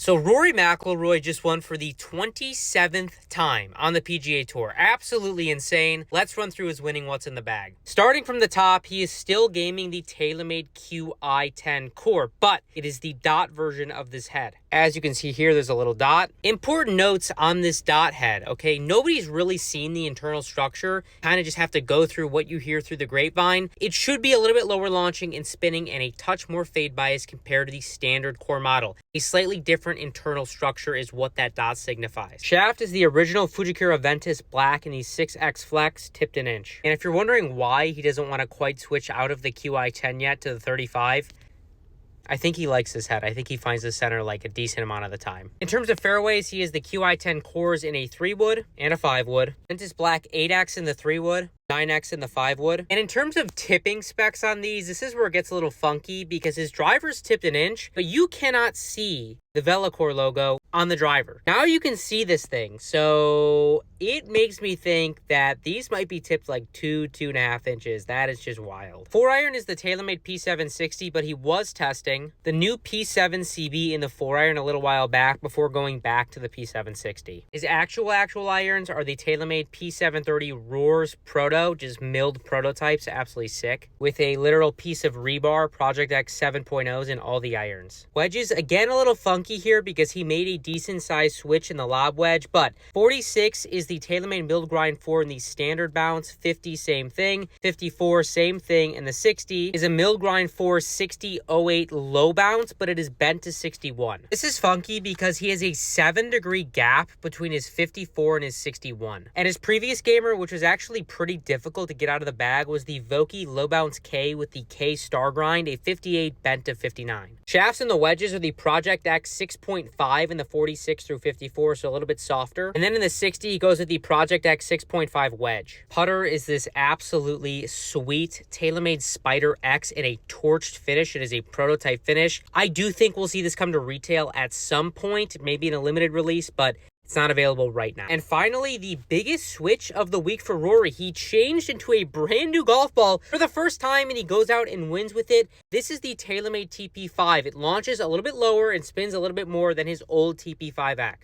So Rory McIlroy just won for the 27th time on the PGA Tour. Absolutely insane. Let's run through his winning what's in the bag. Starting from the top, he is still gaming the TaylorMade QI10 core, but it is the dot version of this head. As you can see here, there's a little dot. Important notes on this dot head, okay? Nobody's really seen the internal structure. Kind of just have to go through what you hear through the grapevine. It should be a little bit lower launching and spinning and a touch more fade bias compared to the standard core model. A slightly different internal structure is what that dot signifies. Shaft is the original Fujikura Ventus black in the 6X Flex, tipped an inch. And if you're wondering why he doesn't want to quite switch out of the QI10 yet to the 35, I think he likes his head. I think he finds the center like a decent amount of the time. In terms of fairways, he has the QI10 cores in a 3-wood and a 5-wood. Ventus black 8X in the 3-wood. 9X in the 5-wood. And in terms of tipping specs on these, this is where it gets a little funky because his driver's tipped an inch, but you cannot see the Velocore logo on the driver. Now you can see this thing. So it makes me think that these might be tipped like 2.5 inches. That is just wild. 4-iron is the TaylorMade P760, but he was testing the new P7 CB in the 4-iron a little while back before going back to the P760. His actual irons are the TaylorMade P730 Roars Proto, just milled prototypes, absolutely sick, with a literal piece of rebar, Project X 7.0s in all the irons. Wedges, again, a little funky here because he made a decent sized switch in the lob wedge, but 46 is the TaylorMade milled grind 4 in the standard bounce, 50 same thing, 54 same thing, and the 60 is a milled grind 4 6008 low bounce, but it is bent to 61. This is funky because he has a 7-degree gap between his 54 and his 61. And his previous gamer, which was actually pretty difficult to get out of the bag, was the Vokey low bounce K with the K star grind, a 58 bent to 59. Shafts and the wedges are the Project X 6.5 in the 46 through 54, so a little bit softer. And then in the 60, he goes with the Project X 6.5 wedge. Putter is this absolutely sweet TaylorMade Spider X in a torched finish. It is a prototype finish. I do think we'll see this come to retail at some point, maybe in a limited release, but it's not available right now. And finally, the biggest switch of the week for Rory. He changed into a brand new golf ball for the first time, and he goes out and wins with it. This is the TaylorMade TP5. It launches a little bit lower and spins a little bit more than his old TP5X.